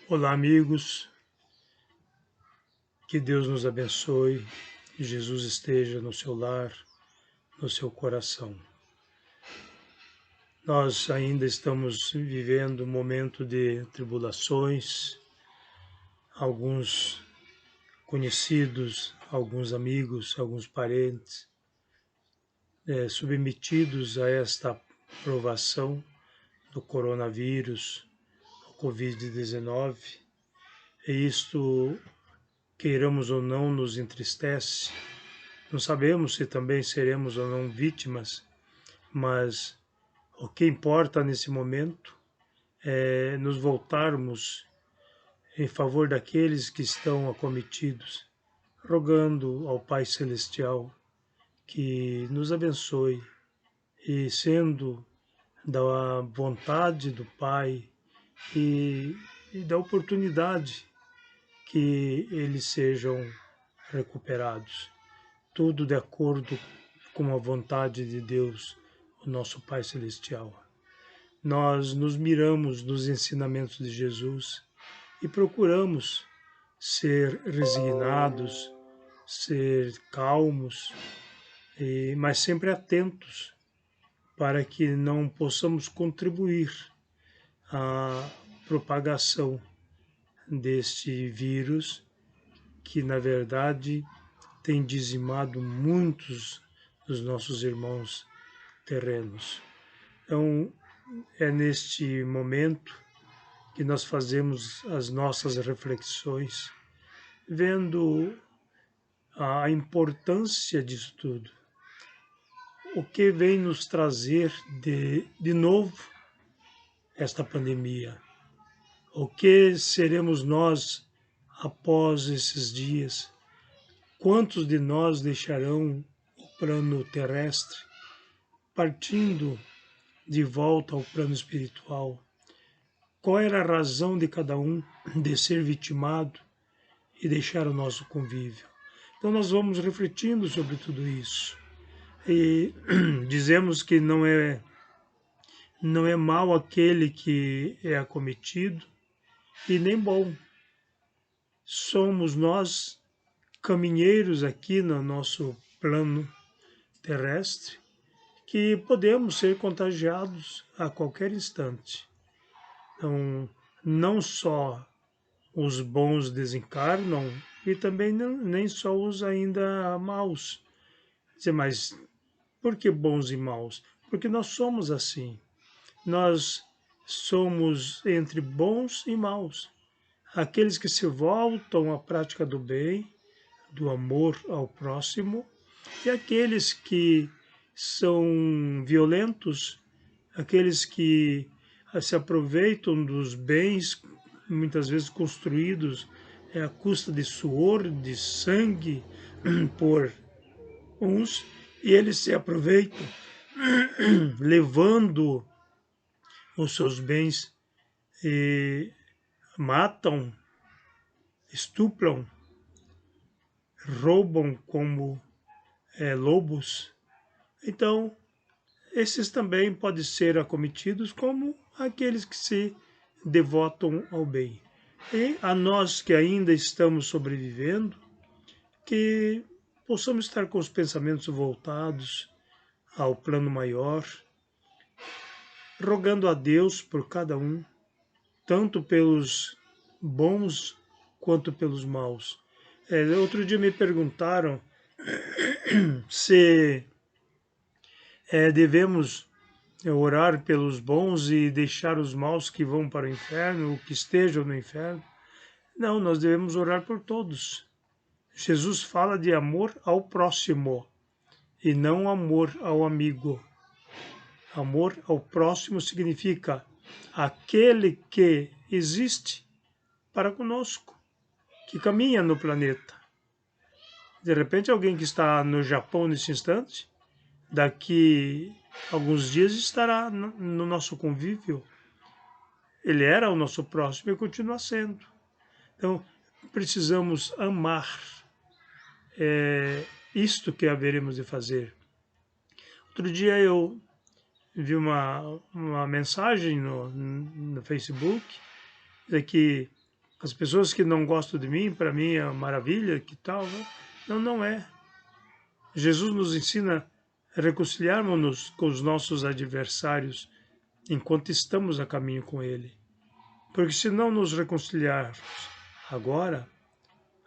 Olá, amigos, que Deus nos abençoe, que Jesus esteja no seu lar, no seu coração. Nós ainda estamos vivendo um momento de tribulações, alguns conhecidos, alguns amigos, alguns parentes, submetidos a esta provação do coronavírus, o Covid-19, e isto, queiramos ou não, nos entristece. Não sabemos se também seremos ou não vítimas, mas o que importa nesse momento é nos voltarmos em favor daqueles que estão acometidos, rogando ao Pai Celestial que nos abençoe e, sendo da vontade do Pai e da oportunidade, que eles sejam recuperados. Tudo de acordo com a vontade de Deus, o nosso Pai Celestial. Nós nos miramos nos ensinamentos de Jesus e procuramos ser resignados, ser calmos, mas sempre atentos para que não possamos contribuir à propagação deste vírus que, na verdade, tem dizimado muitos dos nossos irmãos terrenos. Então, é neste momento que nós fazemos as nossas reflexões, vendo a importância disso tudo. O que vem nos trazer de novo esta pandemia? O que seremos nós após esses dias? Quantos de nós deixarão o plano terrestre, partindo de volta ao plano espiritual? Qual era a razão de cada um de ser vitimado e deixar o nosso convívio? Então nós vamos refletindo sobre tudo isso e dizemos que não é mal aquele que é acometido e nem bom. Somos nós caminheiros aqui no nosso plano terrestre que podemos ser contagiados a qualquer instante. Então, não só os bons desencarnam e também nem só os ainda maus. Mas por que bons e maus? Porque nós somos assim. Nós somos entre bons e maus. Aqueles que se voltam à prática do bem, do amor ao próximo, e aqueles que são violentos, aqueles que se aproveitam dos bens, muitas vezes construídos à custa de suor, de sangue, por uns, e eles se aproveitam levando os seus bens e matam, estupram, roubam como lobos. Então, esses também podem ser acometidos como aqueles que se devotam ao bem. E a nós que ainda estamos sobrevivendo, que possamos estar com os pensamentos voltados ao plano maior, rogando a Deus por cada um, tanto pelos bons quanto pelos maus. Outro dia me perguntaram se devemos orar pelos bons e deixar os maus que vão para o inferno, ou que estejam no inferno. Não, nós devemos orar por todos. Jesus fala de amor ao próximo e não amor ao amigo. Amor ao próximo significa aquele que existe para conosco, que caminha no planeta. De repente, alguém que está no Japão nesse instante, daqui a alguns dias estará no nosso convívio. Ele era o nosso próximo e continua sendo. Então, precisamos amar isto que haveremos de fazer. Outro dia eu vi uma mensagem no Facebook que As pessoas que não gostam de mim, para mim é uma maravilha, que tal? Não, não é. Jesus nos ensina a reconciliarmos-nos com os nossos adversários enquanto estamos a caminho com Ele. Porque se não nos reconciliarmos agora,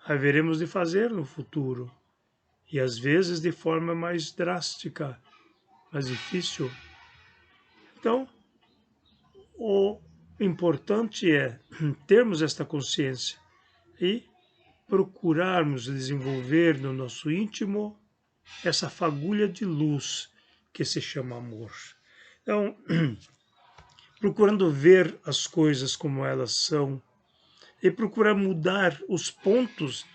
haveremos de fazer no futuro. E às vezes de forma mais drástica, mais difícil. Então, o importante é termos esta consciência e procurarmos desenvolver no nosso íntimo essa fagulha de luz que se chama amor. Então, procurando ver as coisas como elas são e procurar mudar os pontos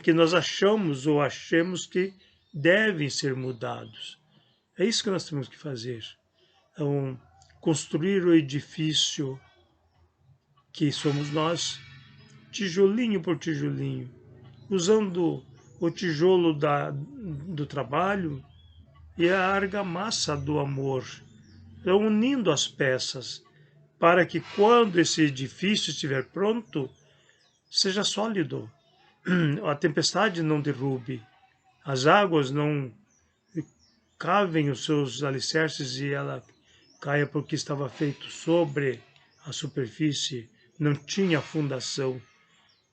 que nós achamos ou achemos que devem ser mudados. É isso que nós temos que fazer. Então, construir o edifício que somos nós, tijolinho por tijolinho, usando o tijolo do trabalho e a argamassa do amor, então, unindo as peças, para que quando esse edifício estiver pronto, seja sólido, a tempestade não derrube, as águas não cavem os seus alicerces e ela caia porque estava feito sobre a superfície, não tinha fundação.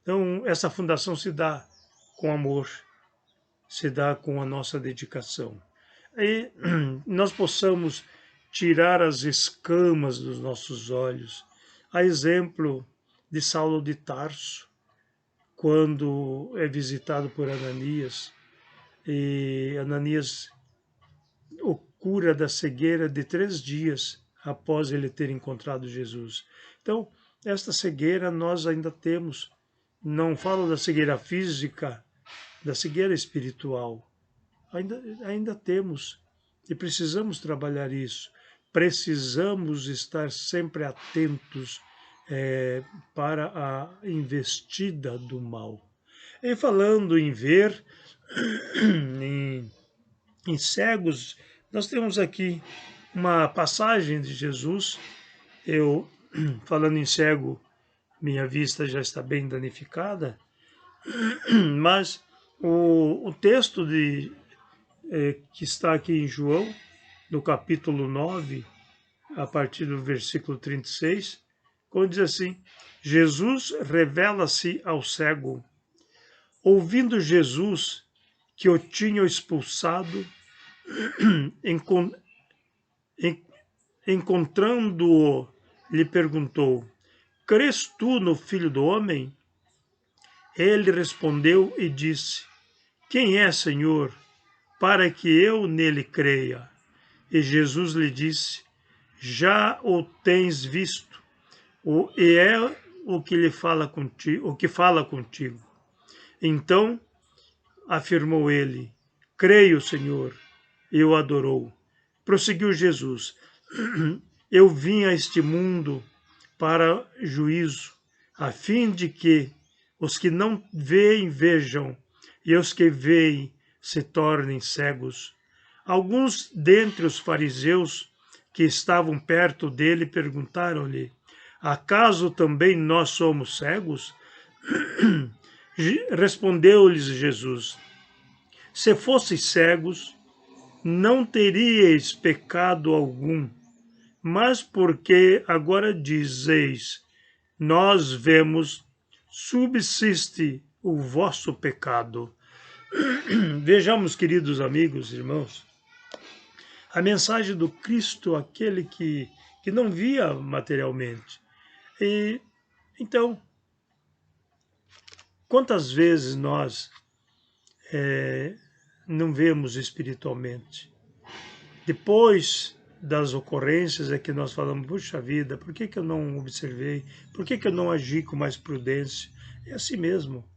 Então, essa fundação se dá com amor, se dá com a nossa dedicação. E nós possamos tirar as escamas dos nossos olhos, a exemplo de Saulo de Tarso, quando é visitado por Ananias, e Ananias o cura da cegueira de 3 dias após ele ter encontrado Jesus. Então, esta cegueira nós ainda temos. Não falo da cegueira física, da cegueira espiritual. Ainda temos e precisamos trabalhar isso. Precisamos estar sempre atentos para a investida do mal. E falando em ver, em cegos, nós temos aqui uma passagem de Jesus. Eu, falando em cego, minha vista já está bem danificada, mas o texto que está aqui em João, no capítulo 9, a partir do versículo 36, quando diz assim: Jesus revela-se ao cego. Ouvindo Jesus que o tinham expulsado, encontrando-o, lhe perguntou: Crês tu no Filho do Homem? Ele respondeu e disse: Quem é, Senhor, para que eu nele creia? E Jesus lhe disse: Já o tens visto, e é o que lhe fala contigo, o que fala contigo. Então afirmou ele: Creio, Senhor, e o adorou. Prosseguiu Jesus: Eu vim a este mundo para juízo, a fim de que os que não veem vejam, e os que veem se tornem cegos. Alguns dentre os fariseus que estavam perto dele perguntaram-lhe: Acaso também nós somos cegos? Respondeu-lhes Jesus: Se fosseis cegos, não teríeis pecado algum, mas porque agora dizeis: Nós vemos, subsiste o vosso pecado. Vejamos, queridos amigos, irmãos, a mensagem do Cristo, aquele que não via materialmente. E então, quantas vezes nós não vemos espiritualmente? Depois das ocorrências é que nós falamos: puxa vida, por que eu não observei? Por que eu não agi com mais prudência? É assim mesmo.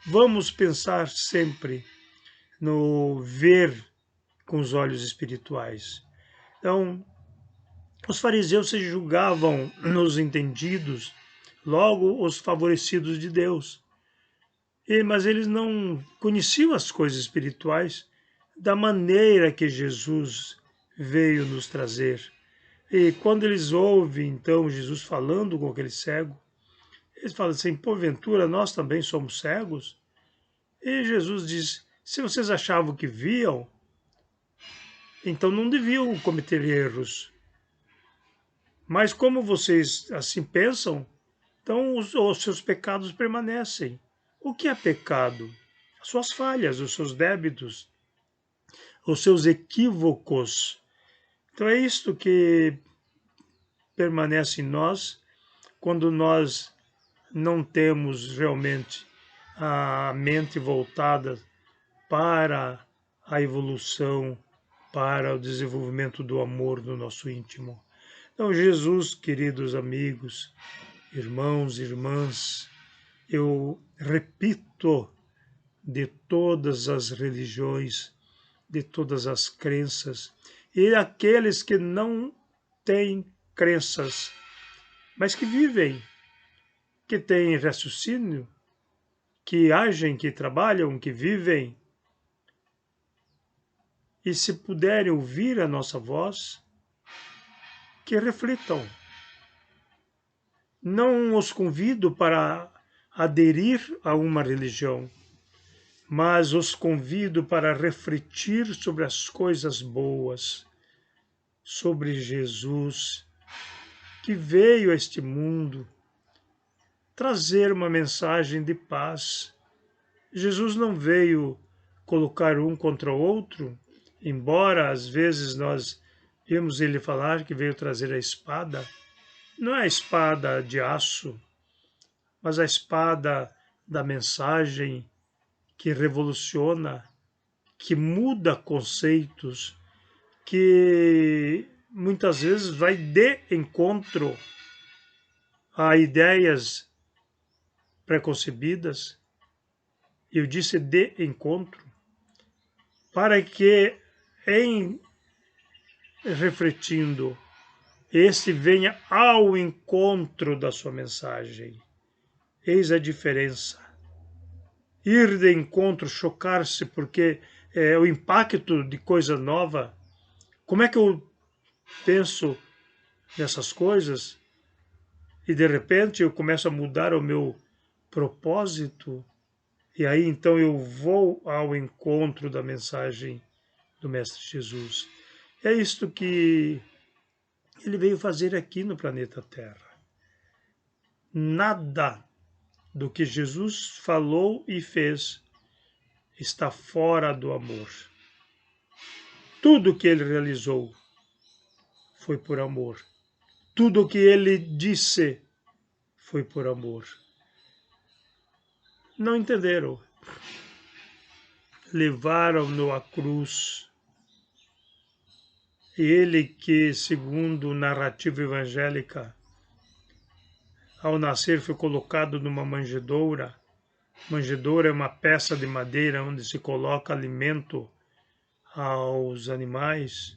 Vamos pensar sempre no ver com os olhos espirituais. Então, os fariseus se julgavam nos entendidos, logo os favorecidos de Deus. Mas eles não conheciam as coisas espirituais da maneira que Jesus veio nos trazer. E quando eles ouvem, então, Jesus falando com aquele cego, Eles falam assim, porventura nós também somos cegos? E Jesus diz, se vocês achavam que viam, então não deviam cometer erros. Mas como vocês assim pensam, então os seus pecados permanecem. O que é pecado? As suas falhas, os seus débitos, os seus equívocos. Então é isto que permanece em nós quando nós não temos realmente a mente voltada para a evolução, para o desenvolvimento do amor no nosso íntimo. Então, Jesus, queridos amigos, irmãos, irmãs, eu repito, de todas as religiões, de todas as crenças, e aqueles que não têm crenças, mas que vivem, que têm raciocínio, que agem, que trabalham, que vivem, e se puderem ouvir a nossa voz, que reflitam. Não os convido para aderir a uma religião, mas os convido para refletir sobre as coisas boas, sobre Jesus, que veio a este mundo trazer uma mensagem de paz. Jesus não veio colocar um contra o outro, embora às vezes nós vimos ele falar que veio trazer a espada. Não é a espada de aço, mas a espada da mensagem que revoluciona, que muda conceitos, que muitas vezes vai de encontro a ideias preconcebidas. Eu disse de encontro, para que em refletindo, este venha ao encontro da sua mensagem. Eis a diferença. Ir de encontro, chocar-se, porque é o impacto de coisa nova. Como é que eu penso nessas coisas e de repente eu começo a mudar o meu propósito? E aí então eu vou ao encontro da mensagem do Mestre Jesus. É isto que ele veio fazer aqui no planeta Terra. Nada do que Jesus falou e fez está fora do amor. Tudo que ele realizou foi por amor. Tudo que ele disse foi por amor. Não entenderam. Levaram-no à cruz. Ele que, segundo narrativa evangélica, ao nascer foi colocado numa manjedoura. Manjedoura é uma peça de madeira onde se coloca alimento aos animais.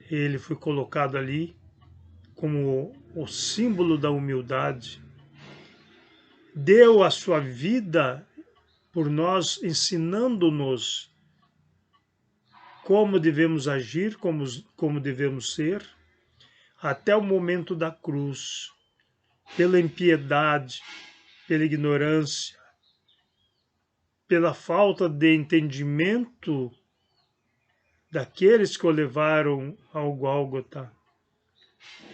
Ele foi colocado ali como o símbolo da humildade. Deu a sua vida por nós, ensinando-nos como devemos agir, como devemos ser, até o momento da cruz, pela impiedade, pela ignorância, pela falta de entendimento daqueles que o levaram ao Gólgota.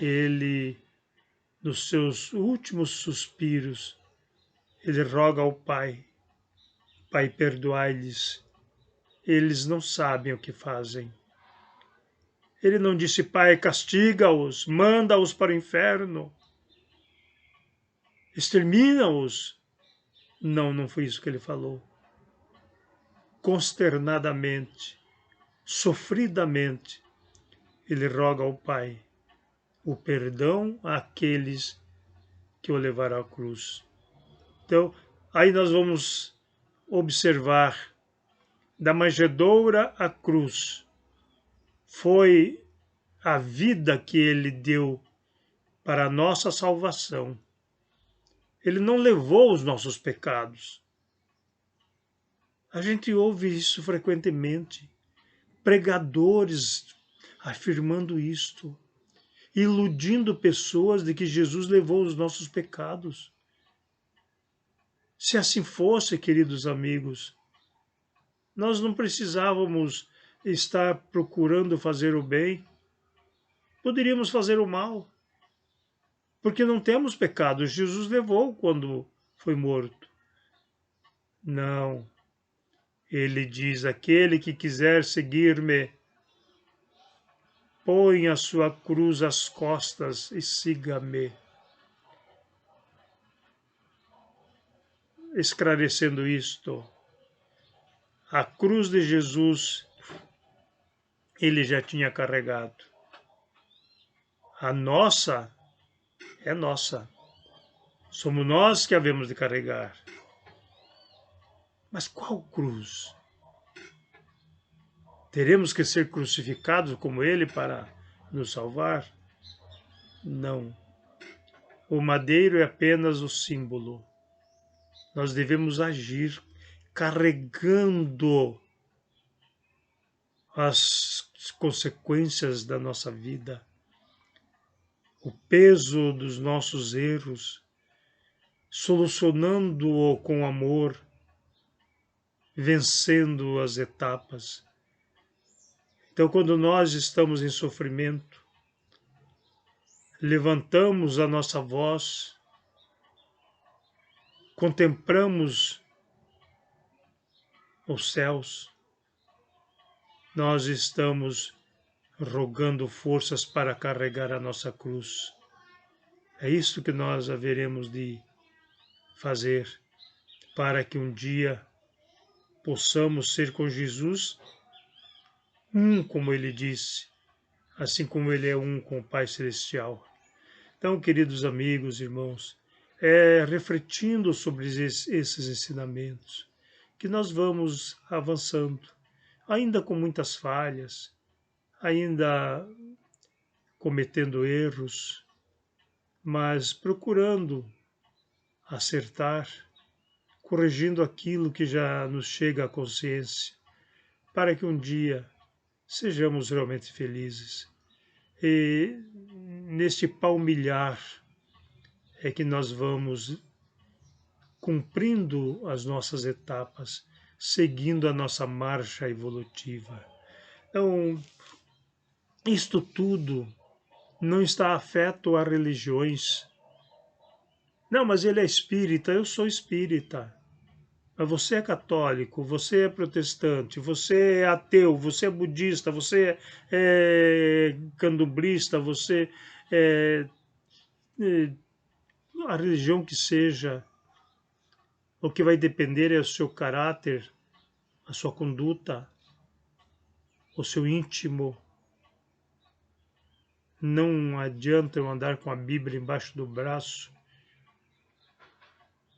Ele, nos seus últimos suspiros, ele roga ao Pai: Pai, perdoai-lhes, eles não sabem o que fazem. Ele não disse: Pai, castiga-os, manda-os para o inferno, extermina-os. Não, não foi isso que ele falou. Consternadamente, sofridamente, ele roga ao Pai o perdão àqueles que o levaram à cruz. Então, aí nós vamos observar da manjedoura à cruz. Foi a vida que ele deu para a nossa salvação. Ele não levou os nossos pecados. A gente ouve isso frequentemente. Pregadores afirmando isto. iludindo pessoas de que Jesus levou os nossos pecados. Se assim fosse, queridos amigos, nós não precisávamos estar procurando fazer o bem, poderíamos fazer o mal, porque não temos pecado. Jesus levou quando foi morto. Não. Ele diz: aquele que quiser seguir-me, põe a sua cruz às costas e siga-me. Esclarecendo isto, a cruz de Jesus ele já tinha carregado. A nossa é nossa. Somos nós que havemos de carregar. Mas qual cruz? Teremos que ser crucificados como ele para nos salvar? Não. O madeiro é apenas o símbolo. Nós devemos agir carregando as consequências da nossa vida, o peso dos nossos erros, solucionando-o com amor, vencendo as etapas. Então, quando nós estamos em sofrimento, levantamos a nossa voz, contemplamos os céus, nós estamos rogando forças para carregar a nossa cruz. É isso que nós haveremos de fazer para que um dia possamos ser com Jesus como ele disse, assim como ele é com o Pai Celestial. Então, queridos amigos, irmãos, refletindo sobre esses ensinamentos, que nós vamos avançando, ainda com muitas falhas, ainda cometendo erros, mas procurando acertar, corrigindo aquilo que já nos chega à consciência, para que um dia sejamos realmente felizes. E neste palmilhar é que nós vamos cumprindo as nossas etapas, seguindo a nossa marcha evolutiva. Então, isto tudo não está afeto a religiões. Não, mas ele é espírita, eu sou espírita. Mas você é católico, você é protestante, você é ateu, você é budista, você é candomblista, você é a religião que seja. O que vai depender é o seu caráter, a sua conduta, o seu íntimo. Não adianta eu andar com a Bíblia embaixo do braço,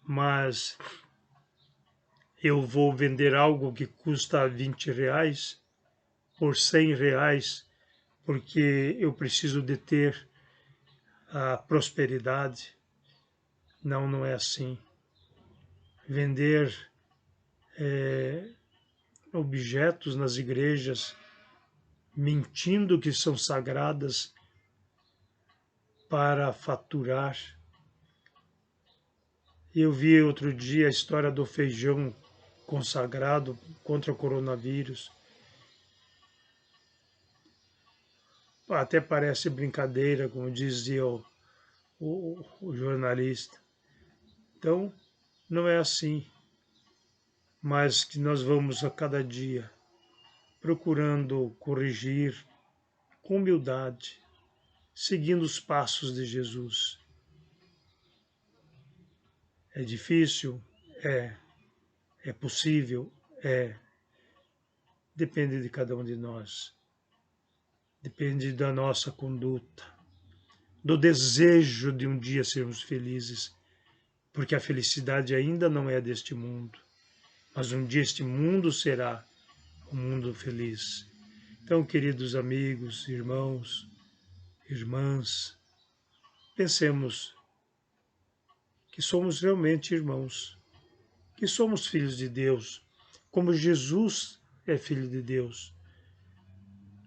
mas eu vou vender algo que custa R$ 20 por R$ 100, porque eu preciso de ter a prosperidade. Não, não é assim. Vender objetos nas igrejas, mentindo que são sagradas para faturar. Eu vi outro dia a história do feijão consagrado contra o coronavírus. Até parece brincadeira, como dizia o jornalista. Então, não é assim, mas que nós vamos a cada dia procurando corrigir com humildade, seguindo os passos de Jesus. É difícil? É. É possível? É. Depende de cada um de nós. Depende da nossa conduta, do desejo de um dia sermos felizes, porque a felicidade ainda não é deste mundo, mas um dia este mundo será um mundo feliz. Então, queridos amigos, irmãos, irmãs, pensemos que somos realmente irmãos, que somos filhos de Deus, como Jesus é filho de Deus.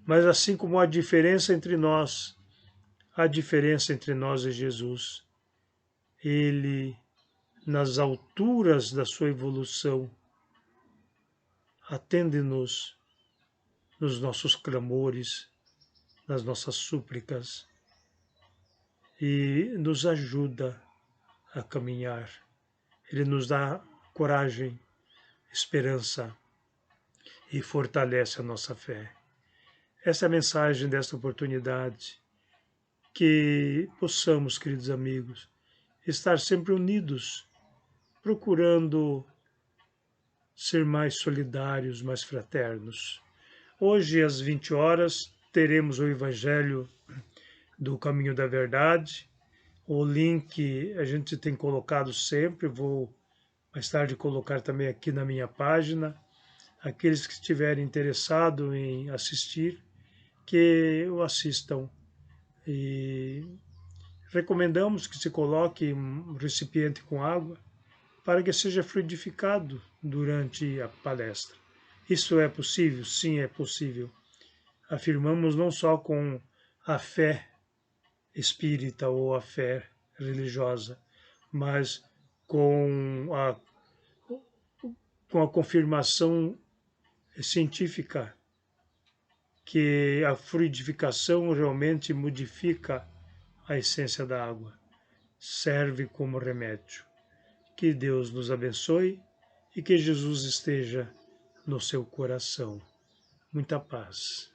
Mas assim como há diferença entre nós, a diferença entre nós e Jesus. Ele, nas alturas da sua evolução, atende-nos nos nossos clamores, nas nossas súplicas e nos ajuda a caminhar. Ele nos dá coragem, esperança e fortalece a nossa fé. Essa é a mensagem desta oportunidade, que possamos, queridos amigos, estar sempre unidos, procurando ser mais solidários, mais fraternos. Hoje, às 20 horas, teremos o Evangelho do Caminho da Verdade. O link a gente tem colocado sempre, vou mais tarde colocar também aqui na minha página. Aqueles que estiverem interessados em assistir, que o assistam. E recomendamos que se coloque um recipiente com água para que seja fluidificado durante a palestra. Isso é possível? Sim, é possível. Afirmamos não só com a fé espírita ou a fé religiosa, mas com a confirmação científica que a fluidificação realmente modifica a essência da água, serve como remédio. Que Deus nos abençoe e que Jesus esteja no seu coração. Muita paz.